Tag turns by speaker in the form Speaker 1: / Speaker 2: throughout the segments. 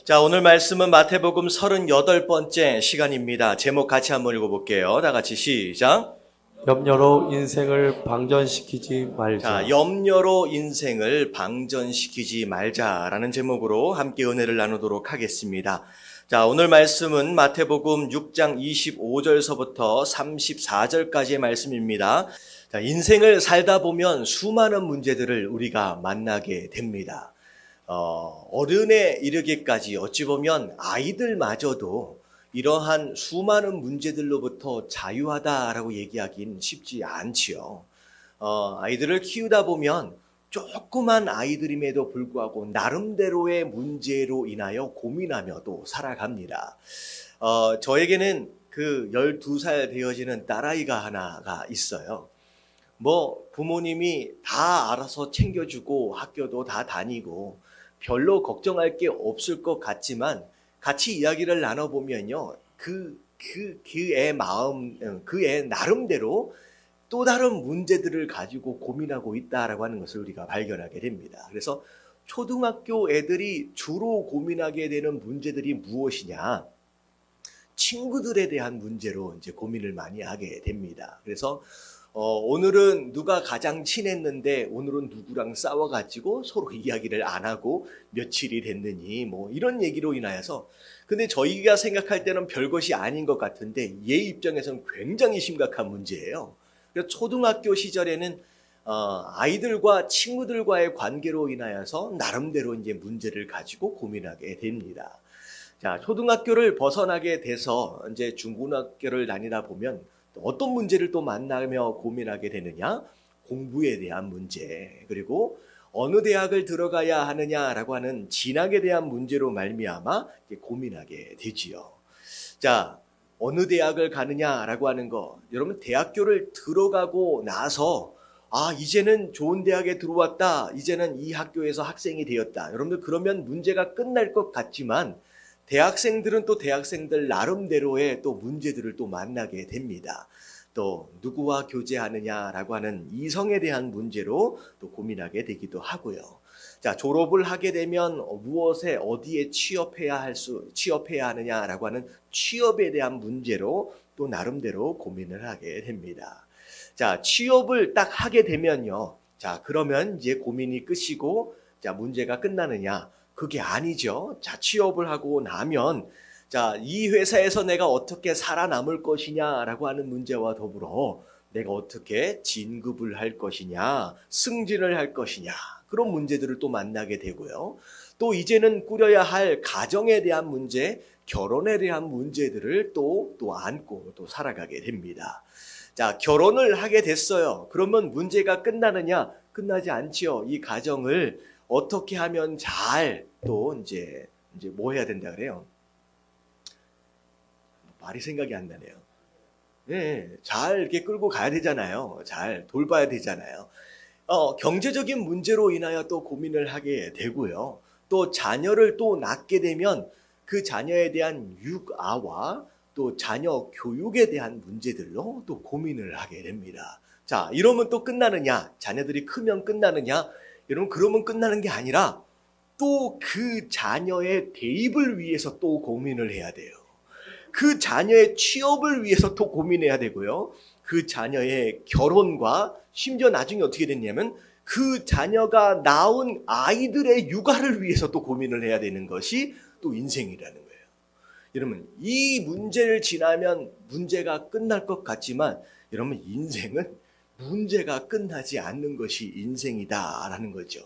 Speaker 1: 자, 오늘 말씀은 마태복음 38번째 시간입니다. 제목 같이 한번 읽어볼게요. 다 같이 시작.
Speaker 2: 염려로 인생을 방전시키지 말자.
Speaker 1: 자, 염려로 인생을 방전시키지 말자라는 제목으로 함께 은혜를 나누도록 하겠습니다. 자, 오늘 말씀은 마태복음 6장 25절서부터 34절까지의 말씀입니다. 자, 인생을 살다 보면 수많은 문제들을 우리가 만나게 됩니다. 어른에 이르기까지 어찌 보면 아이들마저도 이러한 수많은 문제들로부터 자유하다라고 얘기하긴 쉽지 않지요. 아이들을 키우다 보면 조그만 아이들임에도 불구하고 나름대로의 문제로 인하여 고민하며 또 살아갑니다. 저에게는 그 12살 되어지는 딸아이가 하나가 있어요. 부모님이 다 알아서 챙겨주고 학교도 다 다니고 별로 걱정할 게 없을 것 같지만 같이 이야기를 나눠보면요. 그 애 마음, 그 애 나름대로 또 다른 문제들을 가지고 고민하고 있다라고 하는 것을 우리가 발견하게 됩니다. 그래서 초등학교 애들이 주로 고민하게 되는 문제들이 무엇이냐? 친구들에 대한 문제로 이제 고민을 많이 하게 됩니다. 그래서 오늘은 누가 가장 친했는데 오늘은 누구랑 싸워가지고 서로 이야기를 안 하고 며칠이 됐느니 이런 얘기로 인하여서 근데 저희가 생각할 때는 별것이 아닌 것 같은데 얘 입장에서는 굉장히 심각한 문제예요. 그래서 초등학교 시절에는 아이들과 친구들과의 관계로 인하여서 나름대로 이제 문제를 가지고 고민하게 됩니다. 자, 초등학교를 벗어나게 돼서 이제 중고등학교를 다니다 보면 어떤 문제를 또 만나며 고민하게 되느냐? 공부에 대한 문제, 그리고 어느 대학을 들어가야 하느냐라고 하는 진학에 대한 문제로 말미암아 고민하게 되지요. 자, 어느 대학을 가느냐라고 하는 거, 여러분 대학교를 들어가고 나서 이제는 좋은 대학에 들어왔다, 이제는 이 학교에서 학생이 되었다. 여러분들 그러면 문제가 끝날 것 같지만 대학생들은 또 대학생들 나름대로의 또 문제들을 또 만나게 됩니다. 또 누구와 교제하느냐라고 하는 이성에 대한 문제로 또 고민하게 되기도 하고요. 자, 졸업을 하게 되면 무엇에 어디에 취업해야 하느냐라고 하는 취업에 대한 문제로 또 나름대로 고민을 하게 됩니다. 자, 취업을 딱 하게 되면요. 자, 그러면 이제 고민이 끝이고 자, 문제가 끝나느냐? 그게 아니죠. 자, 취업을 하고 나면 자, 이 회사에서 내가 어떻게 살아남을 것이냐라고 하는 문제와 더불어 내가 어떻게 진급을 할 것이냐, 승진을 할 것이냐, 그런 문제들을 또 만나게 되고요. 또 이제는 꾸려야 할 가정에 대한 문제, 결혼에 대한 문제들을 또 안고 또 살아가게 됩니다. 자, 결혼을 하게 됐어요. 그러면 문제가 끝나느냐? 끝나지 않지요. 이 가정을 어떻게 하면 잘 또 이제 뭐 해야 된다 그래요? 말이 생각이 안 나네요. 네, 잘 이렇게 끌고 가야 되잖아요. 잘 돌봐야 되잖아요. 경제적인 문제로 인하여 또 고민을 하게 되고요. 또 자녀를 또 낳게 되면 그 자녀에 대한 육아와 또 자녀 교육에 대한 문제들로 또 고민을 하게 됩니다. 자, 이러면 또 끝나느냐? 자녀들이 크면 끝나느냐? 여러분, 그러면 끝나는 게 아니라 또 그 자녀의 대입을 위해서 또 고민을 해야 돼요. 그 자녀의 취업을 위해서 또 고민해야 되고요. 그 자녀의 결혼과 심지어 나중에 어떻게 됐냐면 그 자녀가 낳은 아이들의 육아를 위해서 또 고민을 해야 되는 것이 또 인생이라는 거예요. 여러분, 이 문제를 지나면 문제가 끝날 것 같지만 여러분, 인생은 문제가 끝나지 않는 것이 인생이다라는 거죠.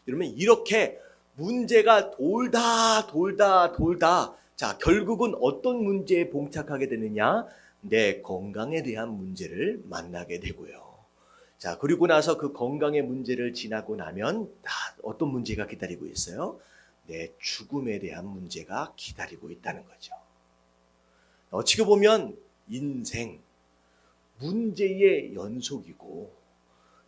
Speaker 1: 여러분, 이렇게 문제가 돌다 자, 결국은 어떤 문제에 봉착하게 되느냐? 내 건강에 대한 문제를 만나게 되고요. 자, 그리고 나서 그 건강의 문제를 지나고 나면 어떤 문제가 기다리고 있어요? 내 죽음에 대한 문제가 기다리고 있다는 거죠. 어찌 보면 인생, 문제의 연속이고,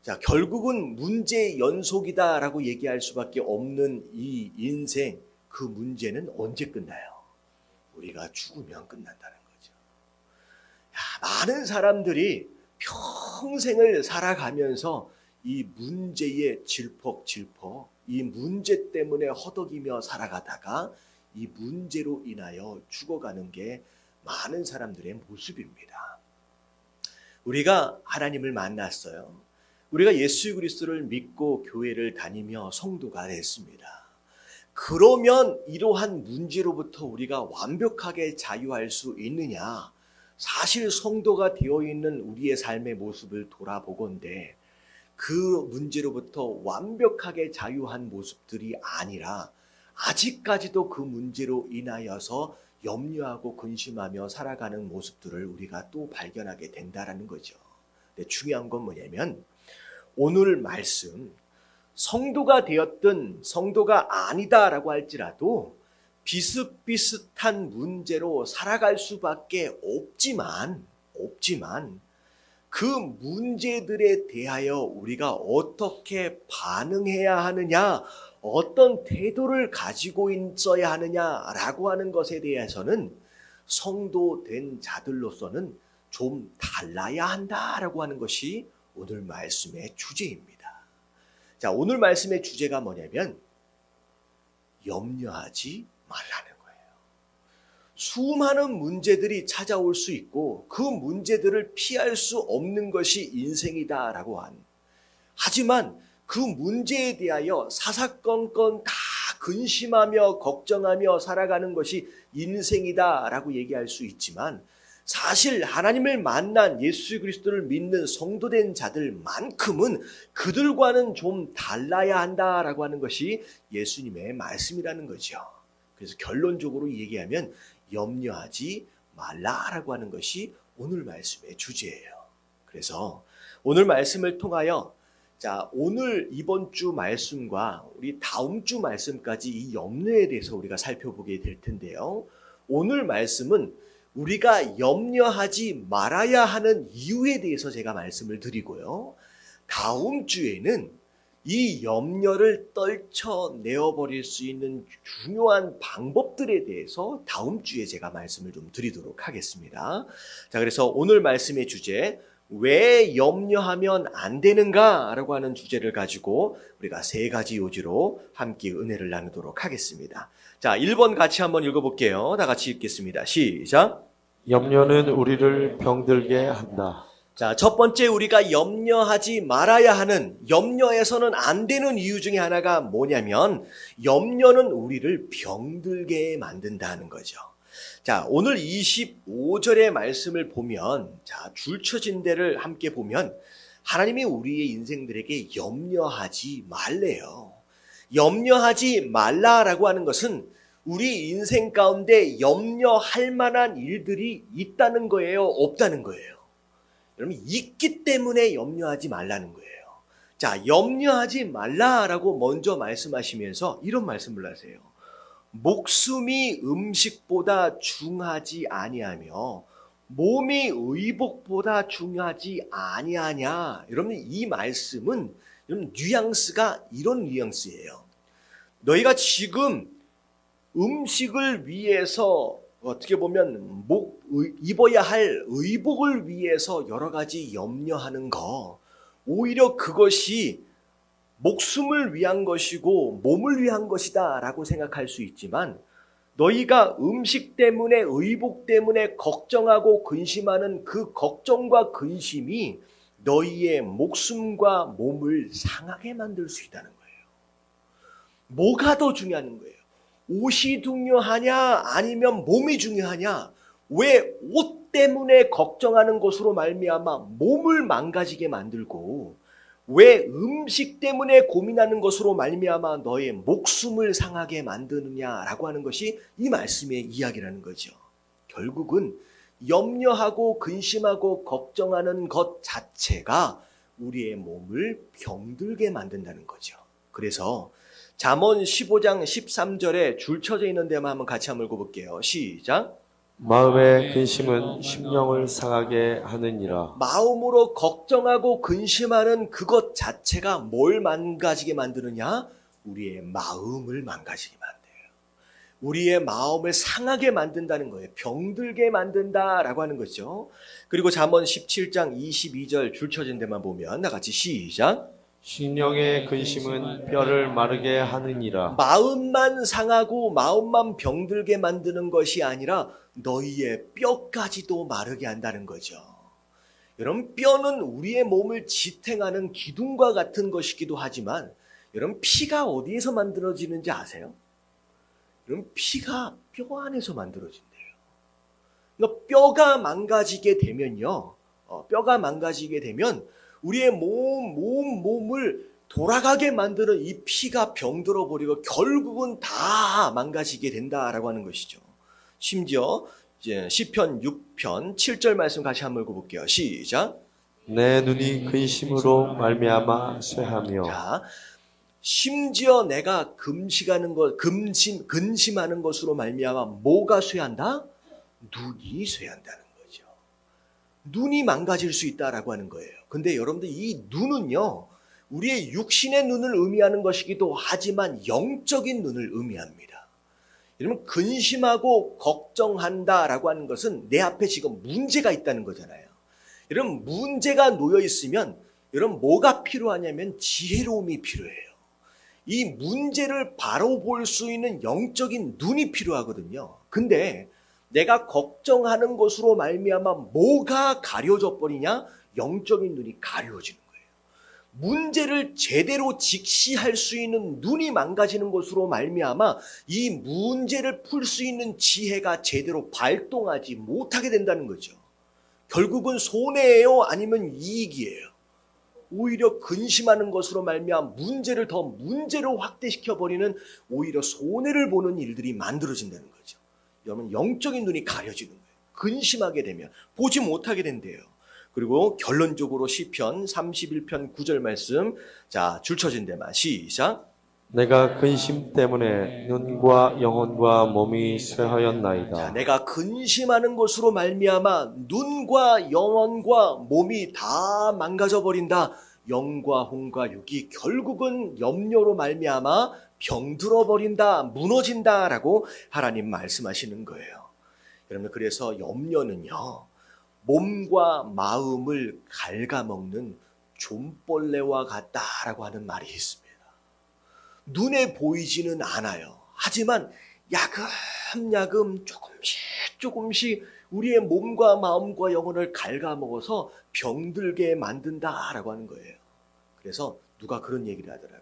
Speaker 1: 자, 결국은 문제의 연속이다라고 얘기할 수밖에 없는 이 인생, 그 문제는 언제 끝나요? 우리가 죽으면 끝난다는 거죠. 많은 사람들이 평생을 살아가면서 이 문제에 질퍽질퍽, 이 문제 때문에 허덕이며 살아가다가 이 문제로 인하여 죽어가는 게 많은 사람들의 모습입니다. 우리가 하나님을 만났어요. 우리가 예수 그리스도를 믿고 교회를 다니며 성도가 됐습니다. 그러면 이러한 문제로부터 우리가 완벽하게 자유할 수 있느냐? 사실 성도가 되어 있는 우리의 삶의 모습을 돌아보건대 그 문제로부터 완벽하게 자유한 모습들이 아니라 아직까지도 그 문제로 인하여서 염려하고 근심하며 살아가는 모습들을 우리가 또 발견하게 된다라는 거죠. 근데 중요한 건 뭐냐면 오늘 말씀 성도가 되었든 성도가 아니다라고 할지라도 비슷비슷한 문제로 살아갈 수밖에 없지만 그 문제들에 대하여 우리가 어떻게 반응해야 하느냐, 어떤 태도를 가지고 있어야 하느냐라고 하는 것에 대해서는 성도된 자들로서는 좀 달라야 한다라고 하는 것이 오늘 말씀의 주제입니다. 자, 오늘 말씀의 주제가 뭐냐면 염려하지 말라는 거예요. 수많은 문제들이 찾아올 수 있고 그 문제들을 피할 수 없는 것이 인생이다라고 하지만 그 문제에 대하여 사사건건 다 근심하며 걱정하며 살아가는 것이 인생이다라고 얘기할 수 있지만 사실 하나님을 만난 예수 그리스도를 믿는 성도된 자들만큼은 그들과는 좀 달라야 한다라고 하는 것이 예수님의 말씀이라는 거죠. 그래서 결론적으로 얘기하면 염려하지 말라라고 하는 것이 오늘 말씀의 주제예요. 그래서 오늘 말씀을 통하여 자, 오늘 이번 주 말씀과 우리 다음 주 말씀까지 이 염려에 대해서 우리가 살펴보게 될 텐데요. 오늘 말씀은 우리가 염려하지 말아야 하는 이유에 대해서 제가 말씀을 드리고요. 다음 주에는 이 염려를 떨쳐내어버릴 수 있는 중요한 방법들에 대해서 다음 주에 제가 말씀을 좀 드리도록 하겠습니다. 자, 그래서 오늘 말씀의 주제, 왜 염려하면 안 되는가? 라고 하는 주제를 가지고 우리가 세 가지 요지로 함께 은혜를 나누도록 하겠습니다. 자, 1번 같이 한번 읽어볼게요. 다 같이 읽겠습니다. 시작.
Speaker 2: 염려는 우리를 병들게 한다.
Speaker 1: 자, 첫 번째 우리가 염려하지 말아야 하는, 염려해서는 안 되는 이유 중에 하나가 뭐냐면 염려는 우리를 병들게 만든다는 거죠. 자, 오늘 25절의 말씀을 보면, 자, 줄쳐진 데를 함께 보면 하나님이 우리의 인생들에게 염려하지 말래요. 염려하지 말라라고 하는 것은 우리 인생 가운데 염려할 만한 일들이 있다는 거예요? 없다는 거예요? 여러분, 있기 때문에 염려하지 말라는 거예요. 자, 염려하지 말라라고 먼저 말씀하시면서 이런 말씀을 하세요. 목숨이 음식보다 중하지 아니하며 몸이 의복보다 중하지 아니하냐. 여러분, 이 말씀은 여러분 뉘앙스가 이런 뉘앙스예요. 너희가 지금 음식을 위해서 어떻게 보면 입어야 할 의복을 위해서 여러 가지 염려하는 거, 오히려 그것이 목숨을 위한 것이고 몸을 위한 것이다 라고 생각할 수 있지만 너희가 음식 때문에 의복 때문에 걱정하고 근심하는 그 걱정과 근심이 너희의 목숨과 몸을 상하게 만들 수 있다는 거예요. 뭐가 더 중요한 거예요? 옷이 중요하냐 아니면 몸이 중요하냐? 왜 옷 때문에 걱정하는 것으로 말미암아 몸을 망가지게 만들고 왜 음식 때문에 고민하는 것으로 말미암아 너의 목숨을 상하게 만드느냐라고 하는 것이 이 말씀의 이야기라는 거죠. 결국은 염려하고 근심하고 걱정하는 것 자체가 우리의 몸을 병들게 만든다는 거죠. 그래서 잠언 15장 13절에 줄 쳐져 있는 데만 한번 같이 한번 읽어볼게요. 시작.
Speaker 2: 마음의 근심은 심령을 상하게 하느니라.
Speaker 1: 마음으로 걱정하고 근심하는 그것 자체가 뭘 망가지게 만드느냐? 우리의 마음을 망가지게 만들어요. 우리의 마음을 상하게 만든다는 거예요. 병들게 만든다라고 하는 거죠. 그리고 잠언 17장 22절 줄 쳐진 데만 보면 다 같이 시작.
Speaker 2: 신령의 근심은 뼈를 마르게 하느니라.
Speaker 1: 마음만 상하고 마음만 병들게 만드는 것이 아니라 너희의 뼈까지도 마르게 한다는 거죠. 여러분, 뼈는 우리의 몸을 지탱하는 기둥과 같은 것이기도 하지만 여러분, 피가 어디에서 만들어지는지 아세요? 여러분, 피가 뼈 안에서 만들어진대요. 그러니까 뼈가 망가지게 되면요, 뼈가 망가지게 되면 우리의 몸을 돌아가게 만드는 이 피가 병들어 버리고 결국은 다 망가지게 된다라고 하는 것이죠. 심지어 이제 시편 6편 7절 말씀 같이 한번 읽어볼게요. 시작.
Speaker 2: 내 눈이 근심으로 말미암아 쇠하며.
Speaker 1: 자, 심지어 내가 근심하는 것으로 말미암아 뭐가 쇠한다? 눈이 쇠한다는 거죠. 눈이 망가질 수 있다라고 하는 거예요. 근데 여러분들, 이 눈은요, 우리의 육신의 눈을 의미하는 것이기도 하지만 영적인 눈을 의미합니다. 여러분, 근심하고 걱정한다라고 하는 것은 내 앞에 지금 문제가 있다는 거잖아요. 여러분, 문제가 놓여 있으면 여러분 뭐가 필요하냐면 지혜로움이 필요해요. 이 문제를 바로 볼 수 있는 영적인 눈이 필요하거든요. 근데 내가 걱정하는 것으로 말미암아 뭐가 가려져 버리냐? 영적인 눈이 가려지는 거예요. 문제를 제대로 직시할 수 있는 눈이 망가지는 것으로 말미암아 이 문제를 풀 수 있는 지혜가 제대로 발동하지 못하게 된다는 거죠. 결국은 손해예요? 아니면 이익이에요? 오히려 근심하는 것으로 말미암아 문제를 확대시켜버리는 오히려 손해를 보는 일들이 만들어진다는 거죠. 여러분, 영적인 눈이 가려지는 거예요. 근심하게 되면 보지 못하게 된대요. 그리고 결론적으로 시편 31편 9절 말씀, 자, 줄쳐진 데만 시작.
Speaker 2: 내가 근심 때문에 눈과 영혼과 몸이 쇠하였나이다.
Speaker 1: 자, 내가 근심하는 것으로 말미암아 눈과 영혼과 몸이 다 망가져 버린다. 영과 혼과 육이 결국은 염려로 말미암아 병들어 버린다, 무너진다라고 하나님 말씀하시는 거예요. 여러분, 그래서 염려는요, 몸과 마음을 갉아먹는 좀벌레와 같다라고 하는 말이 있습니다. 눈에 보이지는 않아요. 하지만 야금야금 조금씩 우리의 몸과 마음과 영혼을 갉아먹어서 병들게 만든다라고 하는 거예요. 그래서 누가 그런 얘기를 하더라고요.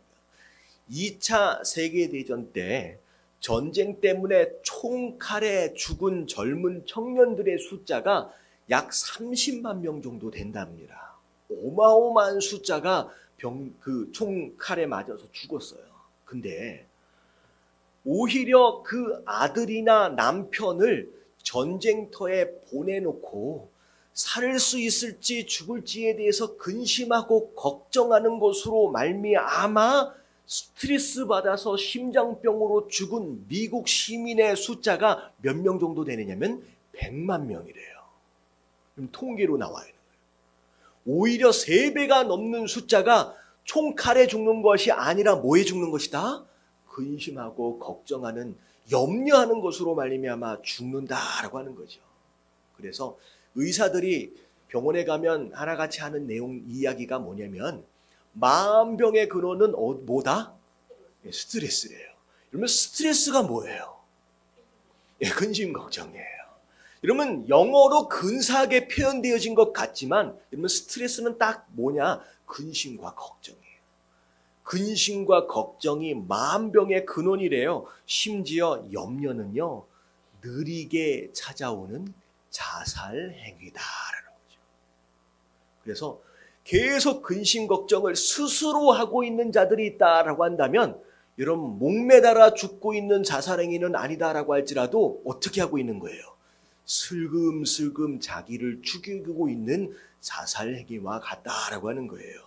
Speaker 1: 2차 세계대전 때 전쟁 때문에 총칼에 죽은 젊은 청년들의 숫자가 약 30만 명 정도 된답니다. 어마어마한 숫자가 총칼에 맞아서 죽었어요. 근데 오히려 그 아들이나 남편을 전쟁터에 보내놓고 살 수 있을지 죽을지에 대해서 근심하고 걱정하는 것으로 말미암아 스트레스 받아서 심장병으로 죽은 미국 시민의 숫자가 몇 명 정도 되느냐면 100만 명이래요. 통계로 나와요. 오히려 3배가 넘는 숫자가 총칼에 죽는 것이 아니라 뭐에 죽는 것이다? 근심하고 걱정하는, 염려하는 것으로 말미암아 죽는다라고 하는 거죠. 그래서 의사들이 병원에 가면 하나같이 하는 이야기가 뭐냐면 만병의 근원은 뭐다? 스트레스래요. 그러면 스트레스가 뭐예요? 근심 걱정이에요. 여러분, 영어로 근사하게 표현되어진 것 같지만 여러분, 스트레스는 딱 뭐냐? 근심과 걱정이에요. 근심과 걱정이 만병의 근원이래요. 심지어 염려는요, 느리게 찾아오는 자살 행위다라는 거죠. 그래서 계속 근심 걱정을 스스로 하고 있는 자들이 있다라고 한다면 여러분, 목매달아 죽고 있는 자살 행위는 아니다라고 할지라도 어떻게 하고 있는 거예요? 슬금슬금 자기를 죽이고 있는 자살 행위와 같다라고 하는 거예요.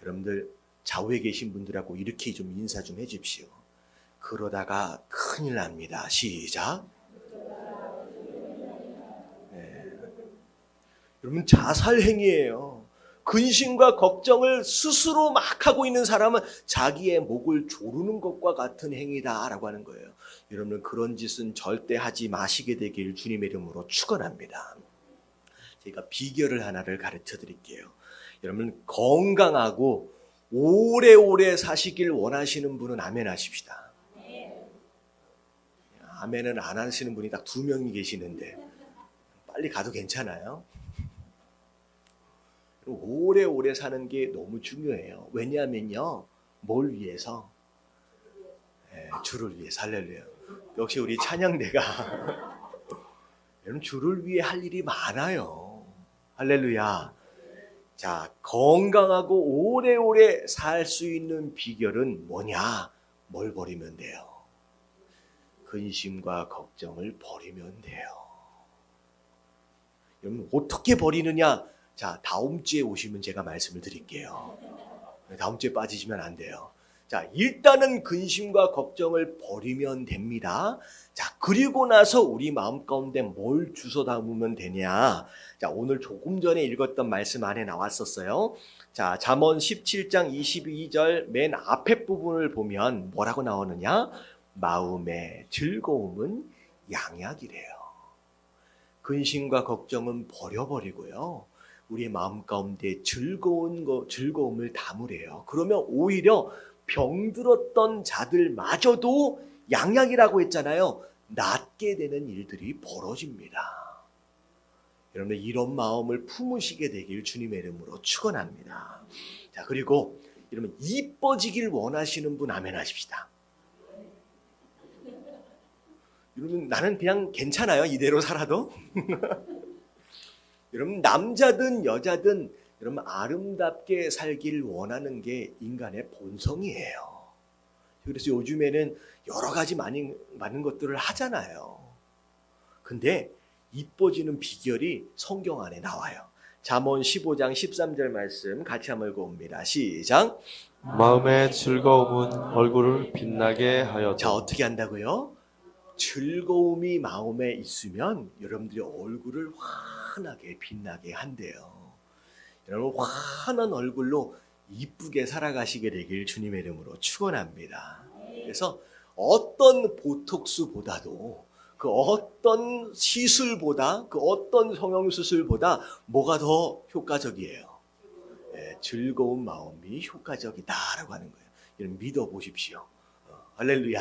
Speaker 1: 여러분들, 좌우에 계신 분들하고 이렇게 좀 인사 좀 해주십시오. 그러다가 큰일 납니다. 시작. 네. 여러분, 자살 행위예요. 근심과 걱정을 스스로 막 하고 있는 사람은 자기의 목을 조르는 것과 같은 행위다라고 하는 거예요. 여러분, 그런 짓은 절대 하지 마시게 되길 주님의 이름으로 축원합니다. 제가 비결을 하나를 가르쳐 드릴게요. 여러분, 건강하고 오래오래 사시길 원하시는 분은 아멘 하십시다. 아멘은 안 하시는 분이 딱 2명이 계시는데 빨리 가도 괜찮아요? 오래오래 사는 게 너무 중요해요. 왜냐하면요. 뭘 위해서? 주를 위해서. 할렐루야. 역시 우리 찬양대가 여러분 주를 위해 할 일이 많아요. 할렐루야. 자, 건강하고 오래오래 살 수 있는 비결은 뭐냐? 뭘 버리면 돼요? 근심과 걱정을 버리면 돼요. 여러분 어떻게 버리느냐? 자, 다음 주에 오시면 제가 말씀을 드릴게요. 다음 주에 빠지시면 안 돼요. 자, 일단은 근심과 걱정을 버리면 됩니다. 자, 그리고 나서 우리 마음 가운데 뭘 주워 담으면 되냐? 자, 오늘 조금 전에 읽었던 말씀 안에 나왔었어요. 자, 잠언 17장 22절 맨 앞에 부분을 보면 뭐라고 나오느냐? 마음의 즐거움은 양약이래요. 근심과 걱정은 버려버리고요. 우리의 마음 가운데 즐거움을 담으래요. 그러면 오히려 병들었던 자들마저도 양약이라고 했잖아요. 낫게 되는 일들이 벌어집니다. 여러분들 이런 마음을 품으시게 되길 주님의 이름으로 축원합니다. 자, 그리고 여러분 이뻐지길 원하시는 분 아멘 하십시다. 여러분 나는 그냥 괜찮아요. 이대로 살아도. 여러분 남자든 여자든 여러분 아름답게 살길 원하는 게 인간의 본성이에요. 그래서 요즘에는 여러 가지 많은 것들을 하잖아요. 근데 이뻐지는 비결이 성경 안에 나와요. 잠언 15장 13절 말씀 같이 한번 읽어봅니다. 시작.
Speaker 2: 마음의 즐거움은 얼굴을 빛나게 하여도.
Speaker 1: 자, 어떻게 한다고요? 즐거움이 마음에 있으면 여러분들의 얼굴을 환하게 빛나게 한대요. 여러분 환한 얼굴로 이쁘게 살아가시게 되길 주님의 이름으로 축원합니다. 그래서 어떤 보톡스보다도 그 어떤 시술보다 그 어떤 성형수술보다 뭐가 더 효과적이에요? 즐거운 마음이 효과적이다라고 하는 거예요. 여러분 믿어보십시오. 할렐루야.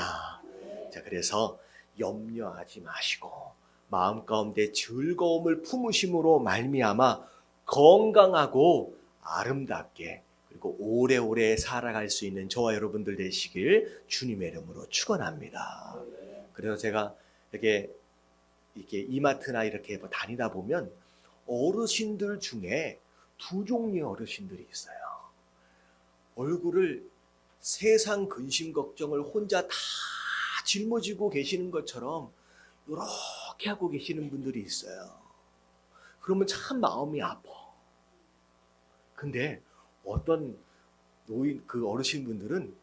Speaker 1: 자, 그래서 염려하지 마시고 마음 가운데 즐거움을 품으심으로 말미암아 건강하고 아름답게 그리고 오래오래 살아갈 수 있는 저와 여러분들 되시길 주님의 이름으로 축원합니다. 그래서 제가 이렇게 이마트나 이렇게 다니다 보면 어르신들 중에 2종류의 어르신들이 있어요. 얼굴을 세상 근심 걱정을 혼자 다 짊어지고 계시는 것처럼 이렇게 하고 계시는 분들이 있어요. 그러면 참 마음이 아파. 근데 어떤 그 어르신분들은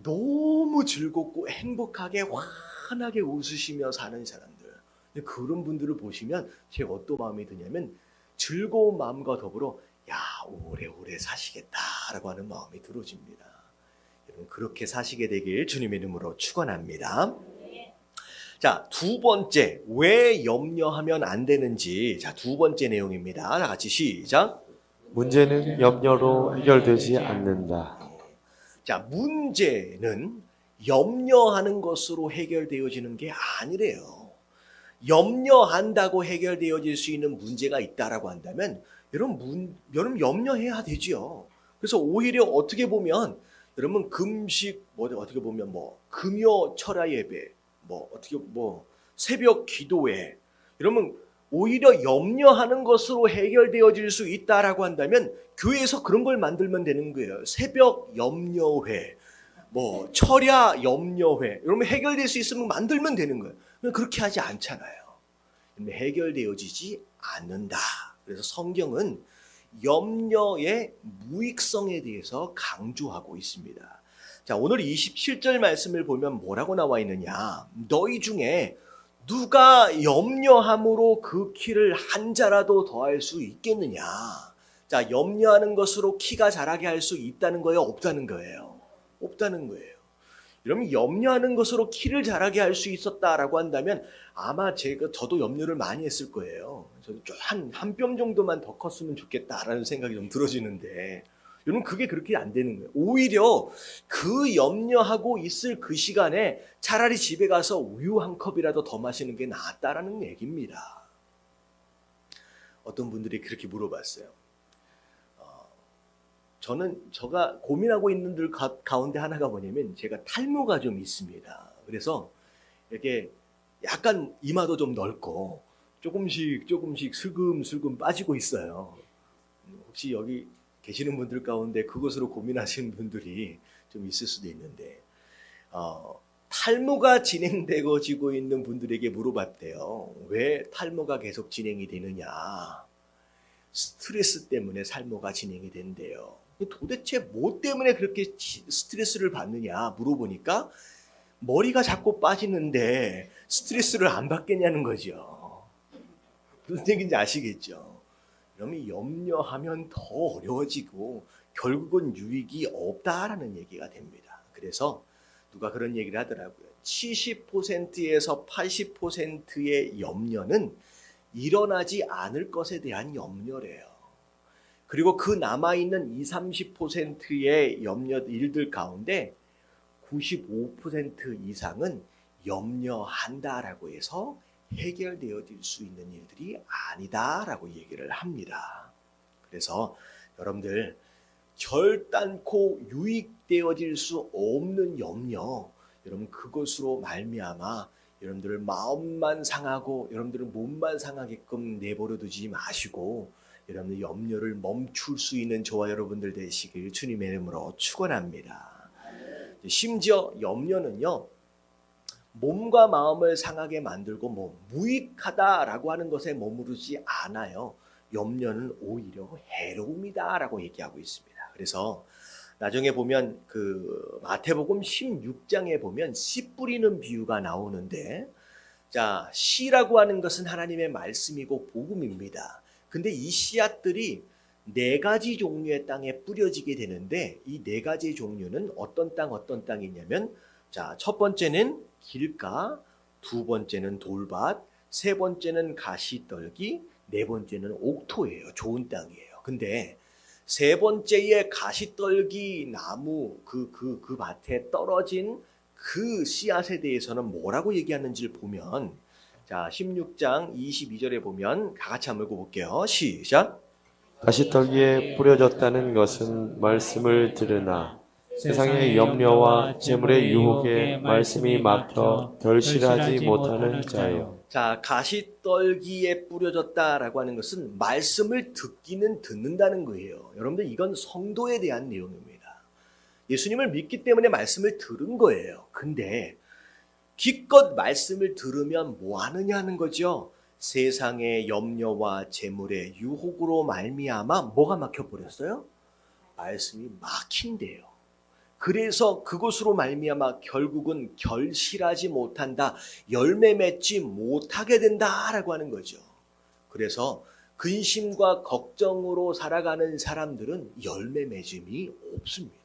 Speaker 1: 너무 즐겁고 행복하게 환하게 웃으시며 사는 사람들. 근데 그런 분들을 보시면 제가 어떤 마음이 드냐면 즐거운 마음과 더불어 오래오래 사시겠다라고 하는 마음이 들어집니다. 여러분 그렇게 사시게 되길 주님의 이름으로 축원합니다. 자, 2번째, 왜 염려하면 안 되는지. 자, 2번째 내용입니다. 다 같이 시작.
Speaker 2: 문제는 염려로 해결되지 않는다.
Speaker 1: 자, 문제는 염려하는 것으로 해결되어지는 게 아니래요. 염려한다고 해결되어질 수 있는 문제가 있다라고 한다면 여러분 염려해야 되지요. 그래서 오히려 어떻게 보면 여러분 금식 어떻게 보면 금요 철야 예배 새벽 기도회 여러분 오히려 염려하는 것으로 해결되어질 수 있다라고 한다면 교회에서 그런 걸 만들면 되는 거예요. 새벽 염려회, 철야 염려회. 여러분 해결될 수 있으면 만들면 되는 거예요. 그렇게 하지 않잖아요. 해결되어지지 않는다. 그래서 성경은 염려의 무익성에 대해서 강조하고 있습니다. 자, 오늘 27절 말씀을 보면 뭐라고 나와 있느냐? 너희 중에 누가 염려함으로 그 키를 한 자라도 더할 수 있겠느냐? 자, 염려하는 것으로 키가 자라게 할 수 있다는 거예요? 없다는 거예요? 없다는 거예요. 여러분 염려하는 것으로 키를 자라게 할 수 있었다라고 한다면 아마 저도 염려를 많이 했을 거예요. 저도 한 뼘 정도만 더 컸으면 좋겠다라는 생각이 좀 들어지는데 여러분 그게 그렇게 안 되는 거예요. 오히려 그 염려하고 있을 그 시간에 차라리 집에 가서 우유 한 컵이라도 더 마시는 게 낫다라는 얘기입니다. 어떤 분들이 그렇게 물어봤어요. 제가 고민하고 있는 들 가운데 하나가 뭐냐면 제가 탈모가 좀 있습니다. 그래서 이렇게 약간 이마도 좀 넓고 조금씩 슬금슬금 빠지고 있어요. 혹시 여기 계시는 분들 가운데 그것으로 고민하시는 분들이 좀 있을 수도 있는데 탈모가 진행되어지고 있는 분들에게 물어봤대요. 왜 탈모가 계속 진행이 되느냐? 스트레스 때문에 탈모가 진행이 된대요. 도대체 뭐 때문에 그렇게 스트레스를 받느냐 물어보니까 머리가 자꾸 빠지는데 스트레스를 안 받겠냐는 거죠. 무슨 얘기인지 아시겠죠? 그러면 염려하면 더 어려워지고 결국은 유익이 없다라는 얘기가 됩니다. 그래서 누가 그런 얘기를 하더라고요. 70%에서 80%의 염려는 일어나지 않을 것에 대한 염려래요. 그리고 그 남아있는 20, 30%의 염려 일들 가운데 95% 이상은 염려한다라고 해서 해결되어질 수 있는 일들이 아니다라고 얘기를 합니다. 그래서 여러분들 결단코 유익되어질 수 없는 염려, 여러분 그것으로 말미암아 여러분들을 마음만 상하고 여러분들은 몸만 상하게끔 내버려 두지 마시고 여러분들 염려를 멈출 수 있는 저와 여러분들 되시길 주님의 이름으로 축원합니다. 심지어 염려는요, 몸과 마음을 상하게 만들고 무익하다라고 하는 것에 머무르지 않아요. 염려는 오히려 해로움이다라고 얘기하고 있습니다. 그래서 나중에 보면 그 마태복음 16장에 보면 씨 뿌리는 비유가 나오는데, 자, 씨라고 하는 것은 하나님의 말씀이고 복음입니다. 근데 이 씨앗들이 4가지 종류의 땅에 뿌려지게 되는데 이 4가지 종류는 어떤 땅이냐면, 자, 첫 번째는 길가, 두 번째는 돌밭, 세 번째는 가시떨기, 네 번째는 옥토예요. 좋은 땅이에요. 근데 세 번째의 가시떨기 나무 그 밭에 떨어진 그 씨앗에 대해서는 뭐라고 얘기하는지를 보면, 자, 16장 22절에 보면 다 같이 한번 읽어볼게요. 시작.
Speaker 2: 가시떨기에 뿌려졌다는 것은 말씀을 들으나 세상의 염려와 재물의 유혹에 말씀이 막혀 결실하지 못하는 자예요.
Speaker 1: 자, 가시떨기에 뿌려졌다라고 하는 것은 말씀을 듣기는 듣는다는 거예요. 여러분들 이건 성도에 대한 내용입니다. 예수님을 믿기 때문에 말씀을 들은 거예요. 근데 기껏 말씀을 들으면 뭐 하느냐는 거죠. 세상의 염려와 재물의 유혹으로 말미암아 뭐가 막혀버렸어요? 말씀이 막힌대요. 그래서 그것으로 말미암아 결국은 결실하지 못한다, 열매 맺지 못하게 된다라고 하는 거죠. 그래서 근심과 걱정으로 살아가는 사람들은 열매 맺음이 없습니다.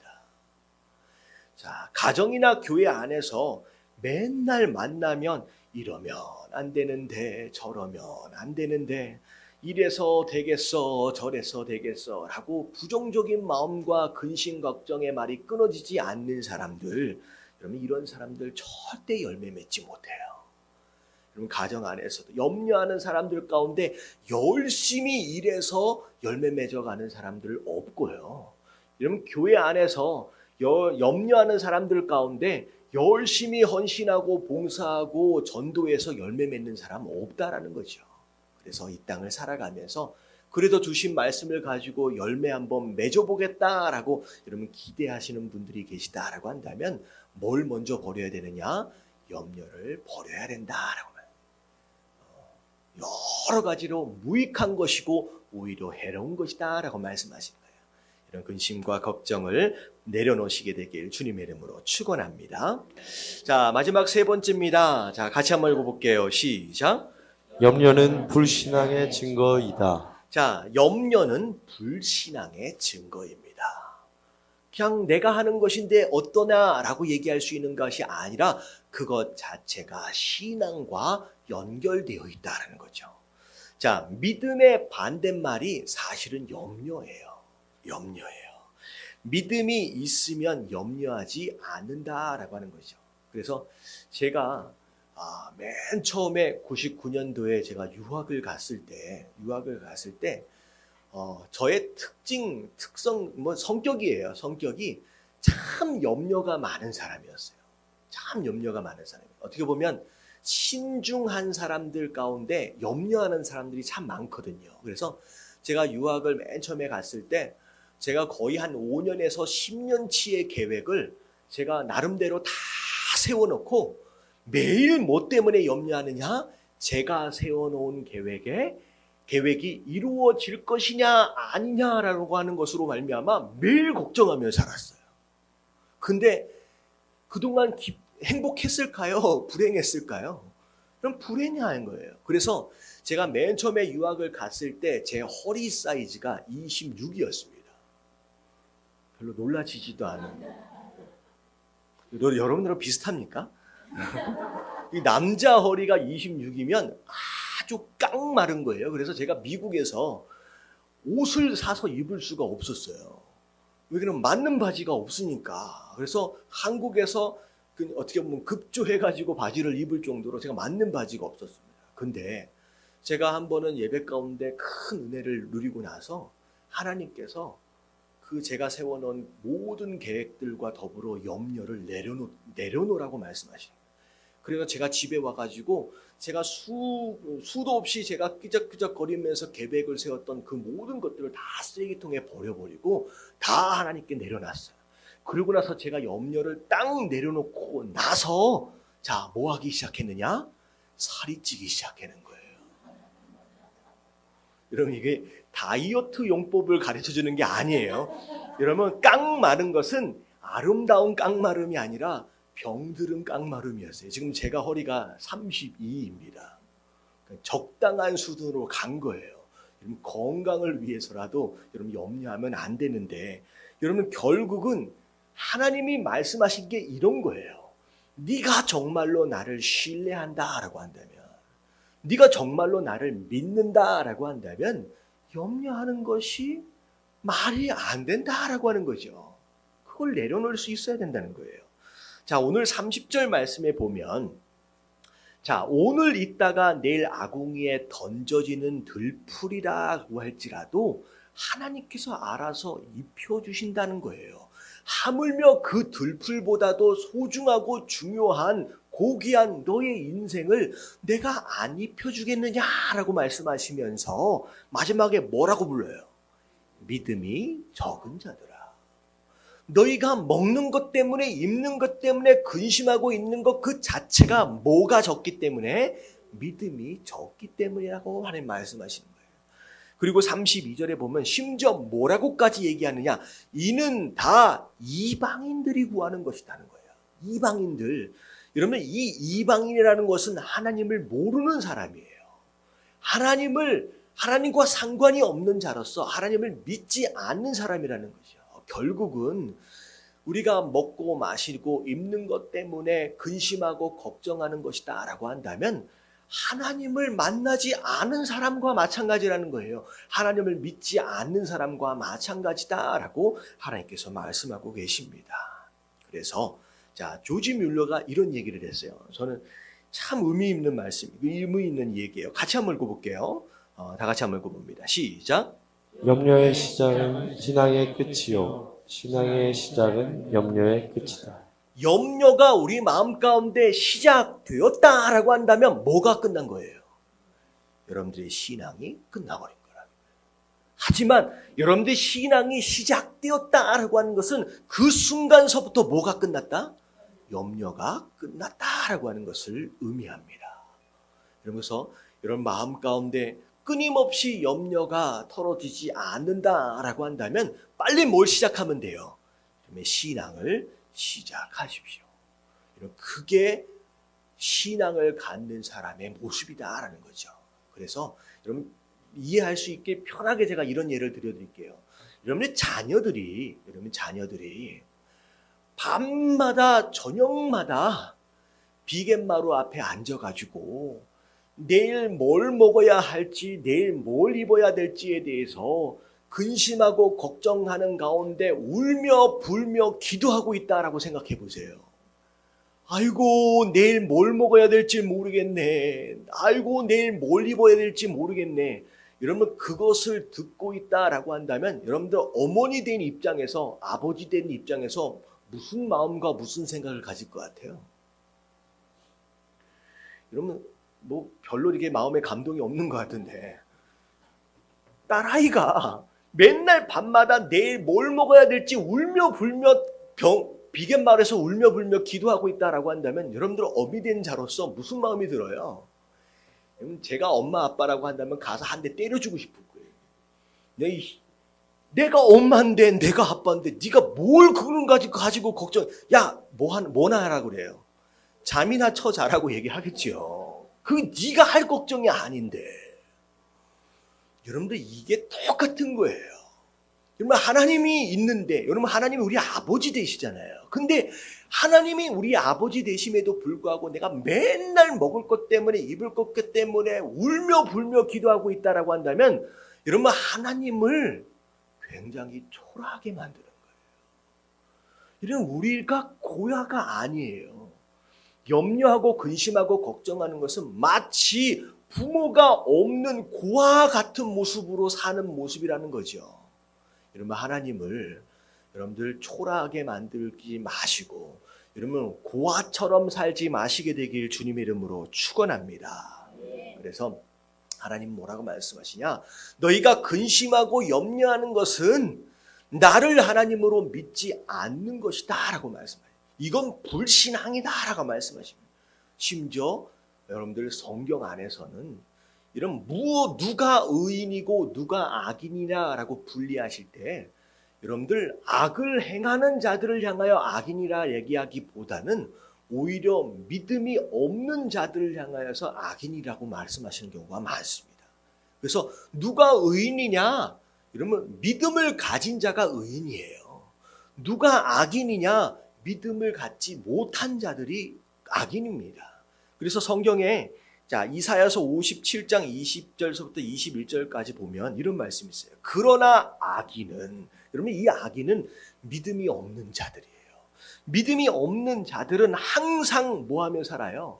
Speaker 1: 자, 가정이나 교회 안에서 맨날 만나면 이러면 안 되는데 저러면 안 되는데 이래서 되겠어 저래서 되겠어 라고 부정적인 마음과 근심 걱정의 말이 끊어지지 않는 사람들, 여러분 이런 사람들 절대 열매 맺지 못해요. 여러분 가정 안에서도 염려하는 사람들 가운데 열심히 일해서 열매 맺어가는 사람들 없고요. 여러분 교회 안에서 염려하는 사람들 가운데 열심히 헌신하고 봉사하고 전도해서 열매 맺는 사람 없다라는 거죠. 그래서 이 땅을 살아가면서 그래도 주신 말씀을 가지고 열매 한번 맺어보겠다라고 여러분 기대하시는 분들이 계시다라고 한다면 뭘 먼저 버려야 되느냐? 염려를 버려야 된다라고 말해요. 여러 가지로 무익한 것이고 오히려 해로운 것이다라고 말씀하시는 거예요. 이런 근심과 걱정을 내려놓으시게 되길 주님의 이름으로 축원합니다. 자, 마지막 세 번째입니다. 자, 같이 한번 읽어볼게요. 시작.
Speaker 2: 염려는 불신앙의 증거이다.
Speaker 1: 자, 염려는 불신앙의 증거입니다. 그냥 내가 하는 것인데 어떠냐라고 얘기할 수 있는 것이 아니라 그것 자체가 신앙과 연결되어 있다는 거죠. 자, 믿음의 반대말이 사실은 염려예요. 염려예요. 믿음이 있으면 염려하지 않는다라고 하는 거죠. 그래서 제가 맨 처음에 99년도에 제가 유학을 갔을 때 저의 특성, 성격이에요. 성격이 참 염려가 많은 사람이었어요. 참 염려가 많은 사람이에요. 어떻게 보면 신중한 사람들 가운데 염려하는 사람들이 참 많거든요. 그래서 제가 유학을 맨 처음에 갔을 때 제가 거의 한 5년에서 10년치의 계획을 제가 나름대로 다 세워놓고 매일 뭐 때문에 염려하느냐? 제가 세워놓은 계획이 이루어질 것이냐 아니냐라고 하는 것으로 말미암아 매일 걱정하며 살았어요. 근데 그동안 행복했을까요? 불행했을까요? 그럼 불행한 거예요. 그래서 제가 맨 처음에 유학을 갔을 때 제 허리 사이즈가 26이었습니다. 별로 놀라지지도 않은. 여러분들하고 비슷합니까? 이 남자 허리가 26이면 아주 깡마른 거예요. 그래서 제가 미국에서 옷을 사서 입을 수가 없었어요. 왜냐면 맞는 바지가 없으니까. 그래서 한국에서 어떻게 보면 급조해가지고 바지를 입을 정도로 제가 맞는 바지가 없었습니다. 근데 제가 한 번은 예배 가운데 큰 은혜를 누리고 나서 하나님께서 그 제가 세워놓은 모든 계획들과 더불어 염려를 내려놓으라고 말씀하시는 거예요. 그래서 제가 집에 와가지고 제가 수도 없이 제가 끄적끄적거리면서 계획을 세웠던 그 모든 것들을 다 쓰레기통에 버려버리고 다 하나님께 내려놨어요. 그러고 나서 제가 염려를 딱 내려놓고 나서 뭐 하기 시작했느냐? 살이 찌기 시작하는 거예요. 여러분 이게 다이어트 용법을 가르쳐주는 게 아니에요. 여러분 깡마른 것은 아름다운 깡마름이 아니라 병들은 깡마름이었어요. 지금 제가 허리가 32입니다. 적당한 수준으로 간 거예요. 여러분 건강을 위해서라도 여러분 염려하면 안 되는데 여러분 결국은 하나님이 말씀하신 게 이런 거예요. 네가 정말로 나를 신뢰한다라고 한다면, 네가 정말로 나를 믿는다라고 한다면 염려하는 것이 말이 안 된다라고 하는 거죠. 그걸 내려놓을 수 있어야 된다는 거예요. 자, 오늘 30절 말씀에 보면 오늘 있다가 내일 아궁이에 던져지는 들풀이라고 할지라도 하나님께서 알아서 입혀주신다는 거예요. 하물며 그 들풀보다도 소중하고 중요한 고귀한 너의 인생을 내가 안 입혀주겠느냐라고 말씀하시면서 마지막에 뭐라고 불러요? 믿음이 적은 자들아. 너희가 먹는 것 때문에 입는 것 때문에 근심하고 있는 것 그 자체가 뭐가 적기 때문에? 믿음이 적기 때문이라고 하나님 말씀하시는 거예요. 그리고 32절에 보면 심지어 뭐라고까지 얘기하느냐? 이는 다 이방인들이 구하는 것이라는 거예요. 이방인들. 여러분 이 이방인이라는 것은 하나님을 모르는 사람이에요. 하나님과 상관이 없는 자로서 하나님을 믿지 않는 사람이라는 거죠. 결국은 우리가 먹고 마시고 입는 것 때문에 근심하고 걱정하는 것이다 라고 한다면 하나님을 만나지 않은 사람과 마찬가지라는 거예요. 하나님을 믿지 않는 사람과 마찬가지다라고 하나님께서 말씀하고 계십니다. 그래서 조지 뮬러가 이런 얘기를 했어요. 저는 참 의미 있는 의미 있는 얘기예요. 같이 한번 읽어볼게요. 다 같이 한번 읽어봅니다. 시작.
Speaker 2: 염려의 시작은 신앙의 끝이요 신앙의 시작은 염려의 끝이다.
Speaker 1: 염려가 우리 마음 가운데 시작되었다라고 한다면 뭐가 끝난 거예요? 여러분들의 신앙이 끝나버린 거라는 거예요. 하지만 여러분들의 신앙이 시작되었다라고 하는 것은 그 순간서부터 뭐가 끝났다? 염려가 끝났다라고 하는 것을 의미합니다. 그러면서 여러분 마음 가운데 끊임없이 염려가 털어지지 않는다라고 한다면 빨리 뭘 시작하면 돼요? 신앙을 시작하십시오. 그게 신앙을 갖는 사람의 모습이다라는 거죠. 그래서 여러분 이해할 수 있게 편하게 제가 이런 예를 들어드릴게요. 여러분의 자녀들이 밤마다 저녁마다 비갯마루 앞에 앉아가지고 내일 뭘 먹어야 할지 내일 뭘 입어야 될지에 대해서 근심하고 걱정하는 가운데 울며 불며 기도하고 있다라고 생각해 보세요. 아이고, 내일 뭘 먹어야 될지 모르겠네. 아이고, 내일 뭘 입어야 될지 모르겠네. 여러분, 그것을 듣고 있다라고 한다면 여러분들 어머니 된 입장에서, 아버지 된 입장에서 무슨 마음과 무슨 생각을 가질 것 같아요? 여러분, 뭐 별로 이게 마음에 감동이 없는 것 같은데, 딸아이가 맨날 밤마다 내일 뭘 먹어야 될지 울며 불며 비갯마을에서 울며 불며 기도하고 있다라고 한다면 여러분들 어미 된 자로서 무슨 마음이 들어요? 제가 엄마 아빠라고 한다면 가서 한 대 때려주고 싶을 거예요. 내가 엄마인데 내가 아빠인데 네가 뭘 그런 가지고 걱정? 야, 뭐나 하라고 그래요. 잠이나 쳐 자라고 얘기하겠지요. 그게 네가 할 걱정이 아닌데. 여러분들 이게 똑같은 거예요. 여러분 하나님이 있는데, 여러분 하나님이 우리 아버지 되시잖아요. 근데 하나님이 우리 아버지 되심에도 불구하고 내가 맨날 먹을 것 때문에 입을 것 때문에 울며 불며 기도하고 있다라고 한다면 여러분 하나님을 굉장히 초라하게 만드는 거예요. 이런 우리가 고야가 아니에요. 염려하고 근심하고 걱정하는 것은 마치 부모가 없는 고아 같은 모습으로 사는 모습이라는 거죠. 여러분 하나님을 여러분들 초라하게 만들지 마시고 여러분 고아처럼 살지 마시게 되길 주님의 이름으로 축원합니다. 그래서 하나님 뭐라고 말씀하시냐? 너희가 근심하고 염려하는 것은 나를 하나님으로 믿지 않는 것이다 라고 말씀하세요. 이건 불신앙이다 라고 말씀하십니다. 심지어 여러분들 성경 안에서는 이런 누가 의인이고 누가 악인이냐라고 분리하실 때 여러분들 악을 행하는 자들을 향하여 악인이라 얘기하기보다는 오히려 믿음이 없는 자들을 향하여서 악인이라고 말씀하시는 경우가 많습니다. 그래서 누가 의인이냐? 이러면 믿음을 가진 자가 의인이에요. 누가 악인이냐? 믿음을 갖지 못한 자들이 악인입니다. 그래서 성경에 이사야서 57장 20절서부터 21절까지 보면 이런 말씀이 있어요. 그러나 악인은, 여러분 이 악인은 믿음이 없는 자들이에요. 믿음이 없는 자들은 항상 뭐하며 살아요?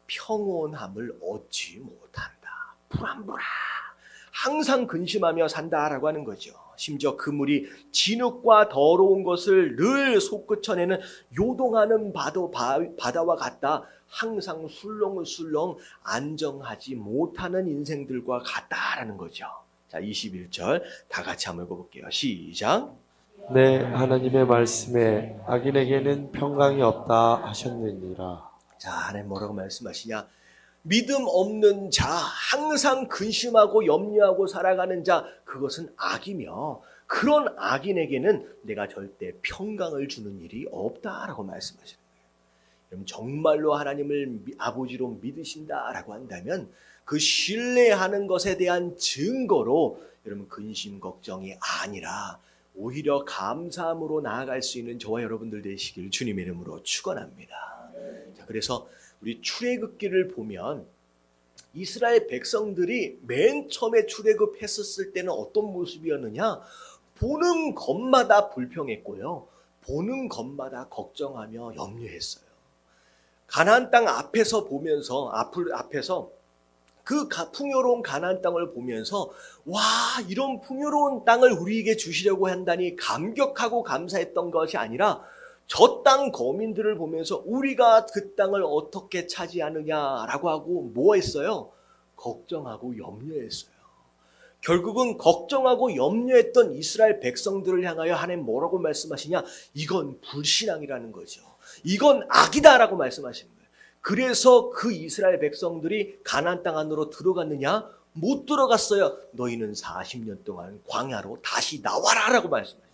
Speaker 1: 평온함을 얻지 못한다. 불안불안. 항상 근심하며 산다라고 하는 거죠. 심지어 그물이 진흙과 더러운 것을 늘 솟구쳐내는 요동하는 바다와 같다. 항상 술렁술렁 안정하지 못하는 인생들과 같다라는 거죠. 자, 21절 다 같이 한번 읽어볼게요. 시작.
Speaker 2: 네, 하나님의 말씀에 악인에게는 평강이 없다 하셨느니라.
Speaker 1: 자, 하나님 뭐라고 말씀하시냐? 믿음 없는 자, 항상 근심하고 염려하고 살아가는 자, 그것은 악이며 그런 악인에게는 내가 절대 평강을 주는 일이 없다라고 말씀하시는 거예요. 여러분 정말로 하나님을 아버지로 믿으신다라고 한다면 그 신뢰하는 것에 대한 증거로 여러분 근심 걱정이 아니라 오히려 감사함으로 나아갈 수 있는 저와 여러분들 되시길 주님의 이름으로 축원합니다. 자, 그래서 우리 출애굽기를 보면 이스라엘 백성들이 맨 처음에 출애굽했었을 때는 어떤 모습이었느냐? 보는 것마다 불평했고요. 보는 것마다 걱정하며 염려했어요. 가나안 땅 앞에서 보면서 그 풍요로운 가나안 땅을 보면서 와, 이런 풍요로운 땅을 우리에게 주시려고 한다니 감격하고 감사했던 것이 아니라 저 땅 거민들을 보면서 우리가 그 땅을 어떻게 차지하느냐라고 하고 뭐 했어요? 걱정하고 염려했어요. 결국은 걱정하고 염려했던 이스라엘 백성들을 향하여 하나님 뭐라고 말씀하시냐? 이건 불신앙이라는 거죠. 이건 악이다라고 말씀하시는 거예요. 그래서 그 이스라엘 백성들이 가나안 땅 안으로 들어갔느냐? 못 들어갔어요. 너희는 40년 동안 광야로 다시 나와라라고 말씀하세요.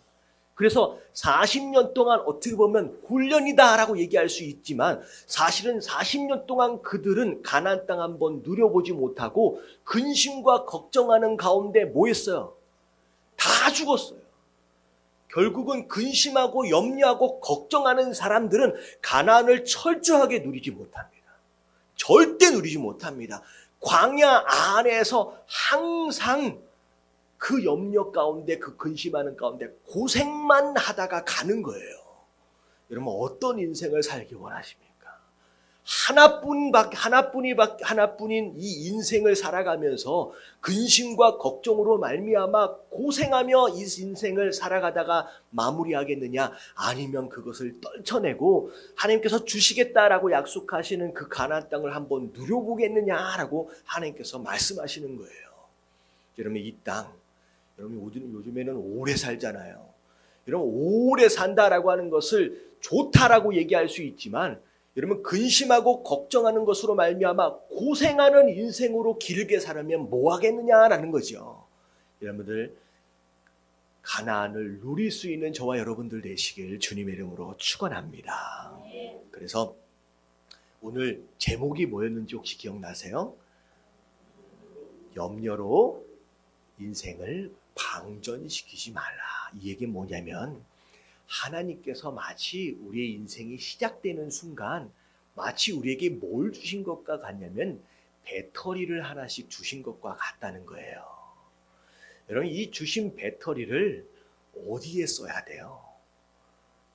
Speaker 1: 그래서 40년 동안 어떻게 보면 훈련이다라고 얘기할 수 있지만 사실은 40년 동안 그들은 가나안 땅 한번 누려보지 못하고 근심과 걱정하는 가운데 뭐 했어요? 다 죽었어요. 결국은 근심하고 염려하고 걱정하는 사람들은 가나안을 철저하게 누리지 못합니다. 절대 누리지 못합니다. 광야 안에서 항상 그 염려 가운데, 그 근심하는 가운데 고생만 하다가 가는 거예요. 여러분, 어떤 인생을 살기 원하십니까? 하나뿐인 이 인생을 살아가면서 근심과 걱정으로 말미암아 고생하며 이 인생을 살아가다가 마무리하겠느냐, 아니면 그것을 떨쳐내고 하나님께서 주시겠다라고 약속하시는 그 가나안 땅을 한번 누려보겠느냐라고 하나님께서 말씀하시는 거예요. 여러분, 이 땅, 여러분 요즘에는 오래 살잖아요. 여러분, 오래 산다라고 하는 것을 좋다라고 얘기할 수 있지만, 여러분, 근심하고 걱정하는 것으로 말미암아 고생하는 인생으로 길게 살면 뭐 하겠느냐라는 거죠. 여러분들, 가나안을 누릴 수 있는 저와 여러분들 되시길 주님의 이름으로 축원합니다. 그래서 오늘 제목이 뭐였는지 혹시 기억나세요? 염려로 인생을 방전시키지 말라. 이 얘기는 뭐냐면, 하나님께서 마치 우리의 인생이 시작되는 순간 마치 우리에게 뭘 주신 것과 같냐면 배터리를 하나씩 주신 것과 같다는 거예요. 여러분, 이 주신 배터리를 어디에 써야 돼요?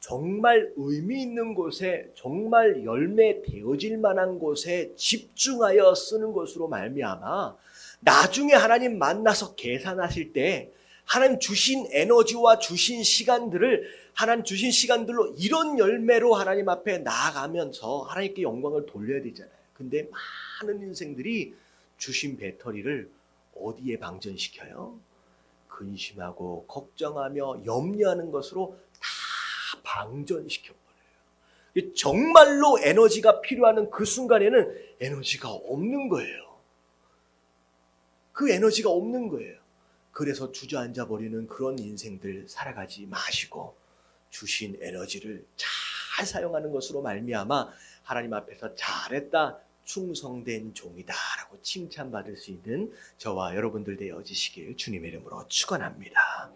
Speaker 1: 정말 의미 있는 곳에, 정말 열매 되어질 만한 곳에 집중하여 쓰는 것으로 말미암아 나중에 하나님 만나서 계산하실 때 하나님 주신 에너지와 주신 시간들을, 하나님 주신 시간들로 이런 열매로 하나님 앞에 나아가면서 하나님께 영광을 돌려야 되잖아요. 근데 많은 인생들이 주신 배터리를 어디에 방전시켜요? 근심하고 걱정하며 염려하는 것으로 다 방전시켜버려요. 정말로 에너지가 필요한 그 순간에는 에너지가 없는 거예요. 그 에너지가 없는 거예요. 그래서 주저앉아 버리는 그런 인생들 살아가지 마시고 주신 에너지를 잘 사용하는 것으로 말미암아 하나님 앞에서 잘했다, 충성된 종이다 라고 칭찬받을 수 있는 저와 여러분들 되어지시길 주님의 이름으로 축원합니다.